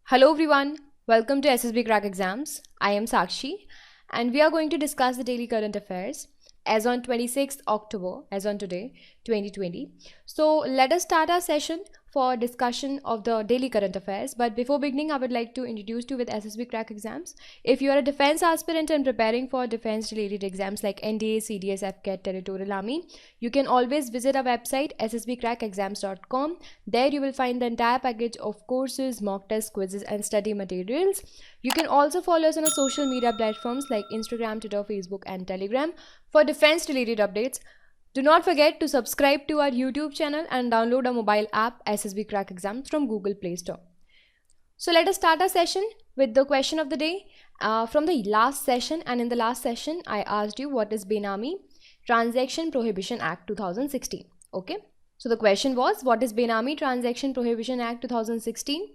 Hello everyone, welcome to SSB Crack Exams. I am Sakshi and we are going to discuss the daily current affairs as on 26th October, as on today, 2020. So let us start our session for discussion of the daily current affairs. But before beginning, I would like to introduce you with SSB Crack Exams. If you are a defense aspirant and preparing for defense related exams like NDA, CDS, FCAT, Territorial Army, you can always visit our website ssbcrackexams.com. There you will find the entire package of courses, mock tests, quizzes and study materials. You can also follow us on our social media platforms like Instagram, Twitter, Facebook and Telegram for defense related updates. Do not forget to subscribe to our YouTube channel and download our mobile app SSB Crack Exams from Google Play Store. So let us start our session with the question of the day from the last session. And in the last session, I asked you what is Benami Transaction Prohibition Act 2016. Okay. So the question was, what is Benami Transaction Prohibition Act 2016?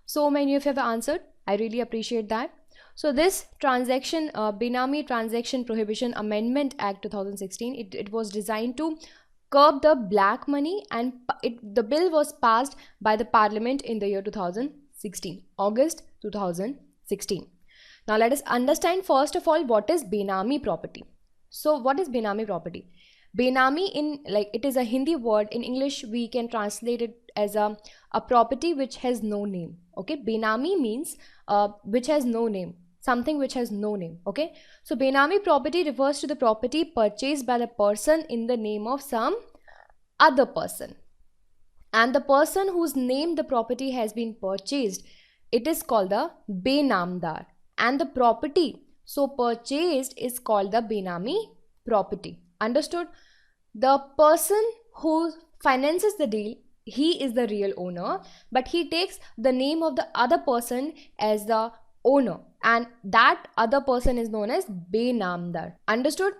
So many of you have answered. I really appreciate that. So this Benami Transaction Prohibition Amendment Act 2016, it was designed to curb the black money, and the bill was passed by the Parliament in the year 2016, August 2016. Now let us understand first of all what is Benami property. So what is Benami property? Benami it is a Hindi word. In English we can translate it as a property which has no name. Okay, Benami means which has no name, something which has no name. Okay, so Benami property refers to the property purchased by the person in the name of some other person, and the person whose name the property has been purchased, it is called the Benamdar, and the property so purchased is called the Benami property. Understood? The person who finances the deal, he is the real owner, but he takes the name of the other person as the owner, and that other person is known as Benamdar. Understood?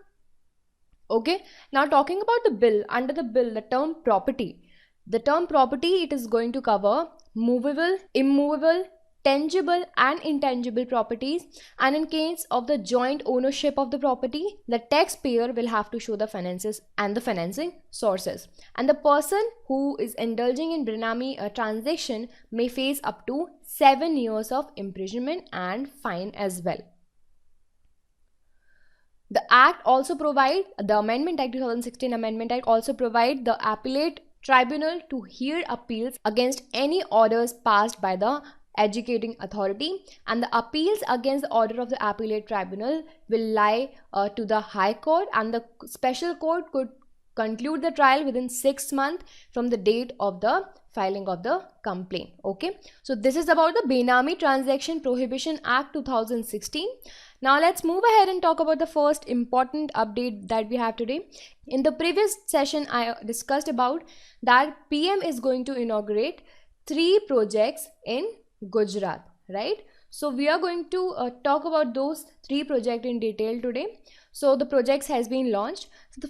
Okay, now talking about the bill, under the bill, the term property, it is going to cover movable, immovable, tangible and intangible properties, and in case of the joint ownership of the property, the taxpayer will have to show the finances and the financing sources, and the person who is indulging in Benami transaction may face up to 7 years of imprisonment and fine as well. The Act also provide, the Amendment Act 2016 Amendment Act also provide the appellate tribunal to hear appeals against any orders passed by the adjudicating authority, and the appeals against the order of the appellate tribunal will lie to the High Court, and the special court could conclude the trial within 6 months from the date of the filing of the complaint. Okay, so this is about the Benami Transaction Prohibition Act 2016. Now let's move ahead and talk about the first important update that we have today. In the previous session, I discussed about that PM is going to inaugurate 3 projects in Gujarat, right? So we are going to talk about those 3 projects in detail today. So the projects has been launched. So the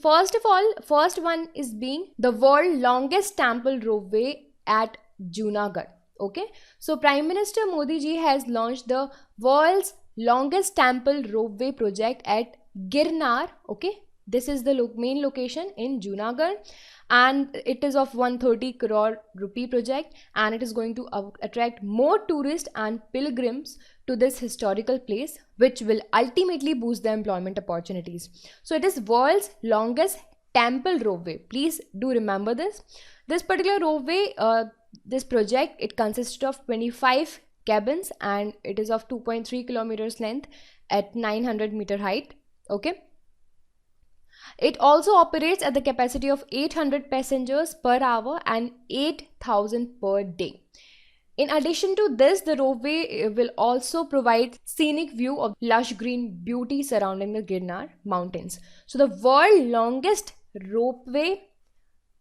first one is being the world longest temple ropeway at Junagadh. Okay, so Prime Minister Modi ji has launched the world's longest temple ropeway project at Girnar. Okay, this is the main location in Junagadh, and it is of 130 crore rupee project, and it is going to attract more tourists and pilgrims to this historical place, which will ultimately boost the employment opportunities. So it is world's longest temple ropeway. Please do remember this particular ropeway. This project, it consists of 25 cabins, and it is of 2.3 kilometers length at 900 meter height. Okay, it also operates at the capacity of 800 passengers per hour and 8,000 per day. In addition to this, the ropeway will also provide scenic view of lush green beauty surrounding the Girnar mountains. So the world longest ropeway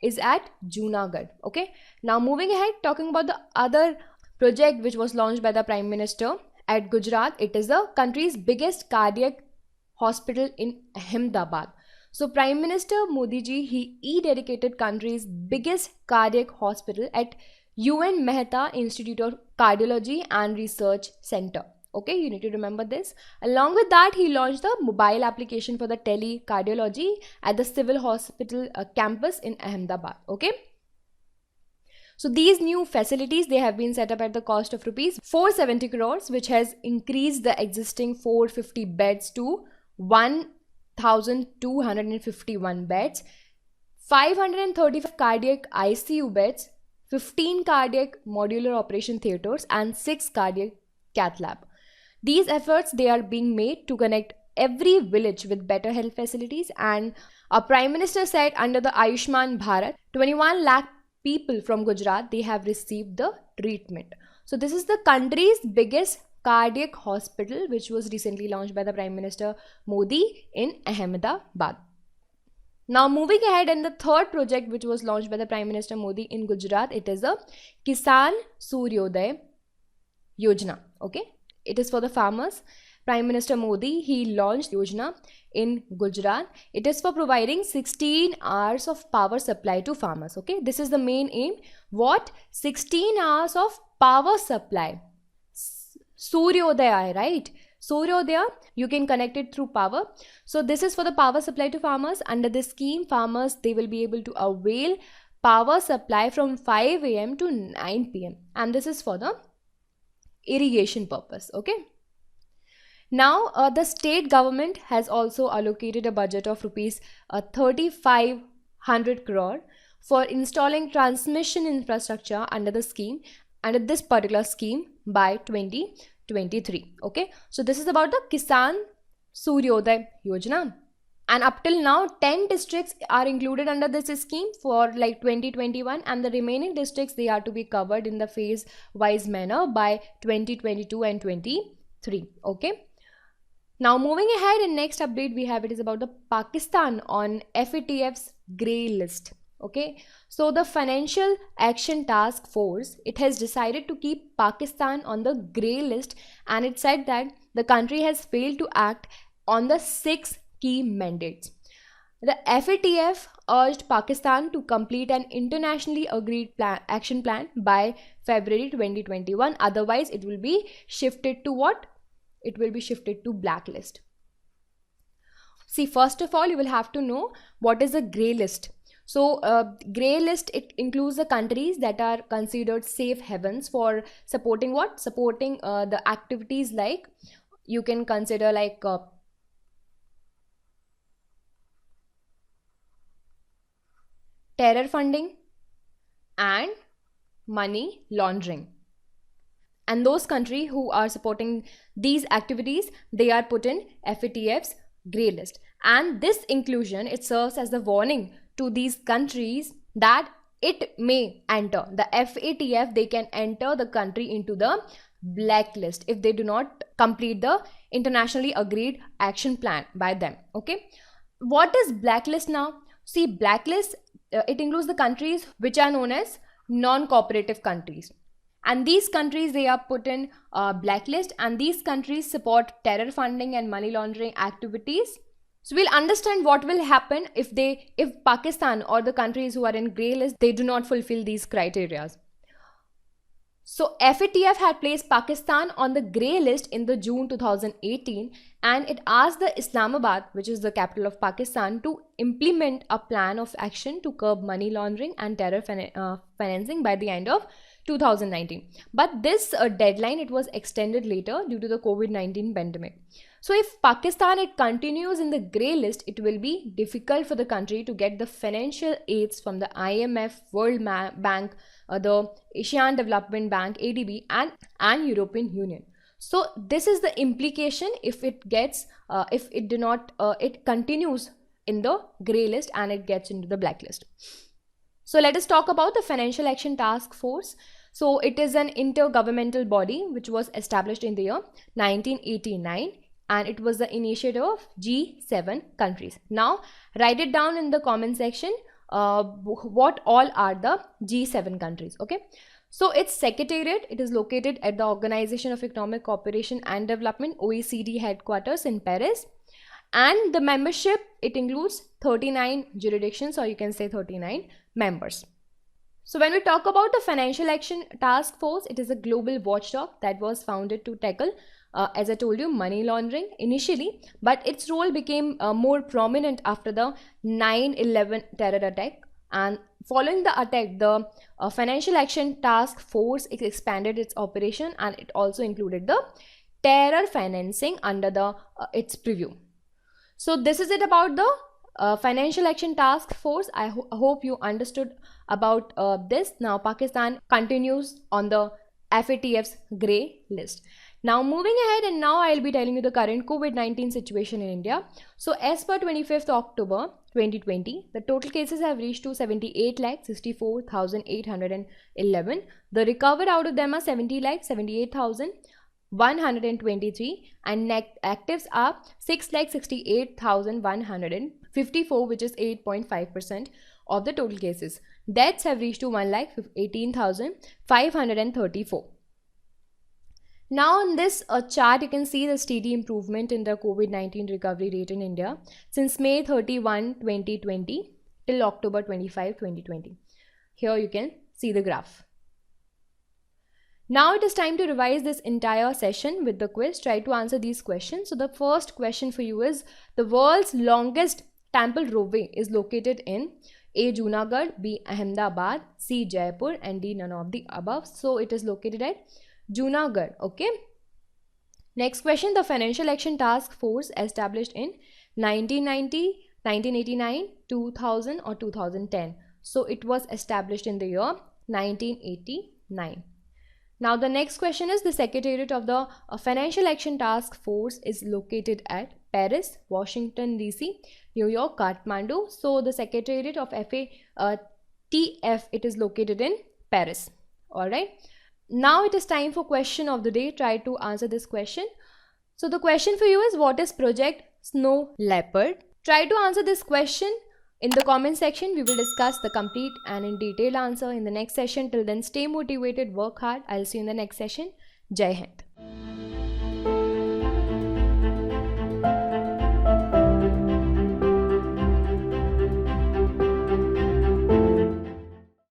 is at Junagadh. Okay, now moving ahead, talking about the other project which was launched by the Prime Minister at Gujarat. It is the country's biggest cardiac hospital in Ahmedabad. So Prime Minister Modi ji, he dedicated country's biggest cardiac hospital at UN Mehta Institute of Cardiology and Research Center. Okay, you need to remember this. Along with that, he launched the mobile application for the telecardiology at the Civil Hospital campus in Ahmedabad. Okay. So these new facilities, they have been set up at the cost of rupees 470 crores, which has increased the existing 450 beds to 1,251 beds, 535 cardiac ICU beds, 15 cardiac modular operation theaters, and 6 cardiac cath lab. These efforts, they are being made to connect every village with better health facilities, and our Prime Minister said under the Ayushman Bharat, 21 lakh people from Gujarat, they have received the treatment. So this is the country's biggest cardiac hospital, which was recently launched by the Prime Minister Modi in Ahmedabad. Now moving ahead, and the third project which was launched by the Prime Minister Modi in Gujarat, it is a Kisan Suryodaya Yojana. Okay, it is for the farmers. Prime Minister Modi, he launched Yojana in Gujarat. It is for providing 16 hours of power supply to farmers. Okay, this is the main aim. What? 16 hours of power supply. Suryodaya, right? Suryodaya, you can connect it through power. So this is for the power supply to farmers. Under this scheme, farmers, they will be able to avail power supply from 5 a.m. to 9 p.m. And this is for the irrigation purpose. Okay. Now, the state government has also allocated a budget of rupees 3,500 crore for installing transmission infrastructure under the scheme, under this particular scheme by 2023. Okay, so this is about the Kisan Suryodaya Yojana. And up till now, 10 districts are included under this scheme for like 2021, and the remaining districts, they are to be covered in the phase-wise manner by 2022 and 23. Okay. Now moving ahead, and next update we have, it is about the Pakistan on FATF's grey list. Okay, so the Financial Action Task Force, it has decided to keep Pakistan on the grey list, and it said that the country has failed to act on the 6 key mandates. The FATF urged Pakistan to complete an internationally agreed action plan by February 2021. Otherwise, it will be shifted to what? It will be shifted to blacklist. See, first of all, you will have to know what is a grey list. So, grey list, it includes the countries that are considered safe havens for supporting what? Supporting the activities like, you can consider like terror funding and money laundering. And those countries who are supporting these activities, they are put in FATF's grey list. And this inclusion, it serves as the warning to these countries that it may enter. The FATF, they can enter the country into the blacklist if they do not complete the internationally agreed action plan by them. Okay. What is blacklist now? See, blacklist, it includes the countries which are known as non-cooperative countries. And these countries, they are put in blacklist, and these countries support terror funding and money laundering activities. So we'll understand what will happen if Pakistan or the countries who are in grey list, they do not fulfill these criteria. So FATF had placed Pakistan on the grey list in the June 2018, and it asked the Islamabad, which is the capital of Pakistan, to implement a plan of action to curb money laundering and terror financing by the end of 2019. But this deadline, it was extended later due to the COVID-19 pandemic. So if Pakistan, it continues in the grey list, it will be difficult for the country to get the financial aids from the IMF, World Bank, the Asian Development Bank, ADB, and European Union. So this is the implication if it gets, if it do not, it continues in the grey list and it gets into the blacklist. So let us talk about the Financial Action Task Force. So it is an intergovernmental body which was established in the year 1989, and it was the initiative of G7 countries. Now write it down in the comment section, what all are the G7 countries. Okay, so its secretariat, it is located at the Organization of Economic Cooperation and Development, OECD headquarters in Paris. And the membership, it includes 39 jurisdictions, or you can say 39 members. So when we talk about the Financial Action Task Force, it is a global watchdog that was founded to tackle, as I told you, money laundering initially, but its role became more prominent after the 9/11 terror attack. And following the attack, the Financial Action Task Force expanded its operation, and it also included the terror financing under the its preview. So this is it about the Financial Action Task Force. I hope you understood about this. Now Pakistan continues on the FATF's grey list. Now moving ahead, and now I'll be telling you the current COVID-19 situation in India. So as per 25th October 2020, the total cases have reached to 78,64,811. The recovered out of them are 70,78,123, and actives are 6,68,154, which is 8.5% of the total cases. Deaths have reached to 1,18,534. Now on this chart, you can see the steady improvement in the COVID-19 recovery rate in India since May 31, 2020 till October 25, 2020. Here you can see the graph. Now it is time to revise this entire session with the quiz. Try to answer these questions. So the first question for you is, the world's longest temple ropeway is located in A. Junagadh, B. Ahmedabad, C. Jaipur, and D. none of the above. So it is located at Junagadh. Okay. Next question, the Financial Action Task Force established in 1990, 1989, 2000 or 2010. So it was established in the year 1989. Now the next question is, the Secretariat of the Financial Action Task Force is located at Paris, Washington DC, New York, Kathmandu. So the Secretariat of FATF, it is located in Paris. Alright. Now it is time for question of the day. Try to answer this question. So the question for you is, what is Project Snow Leopard? Try to answer this question in the comment section. We will discuss the complete and in detail answer in the next session. Till then, stay motivated, work hard. I'll see you in the next session. Jai Hind.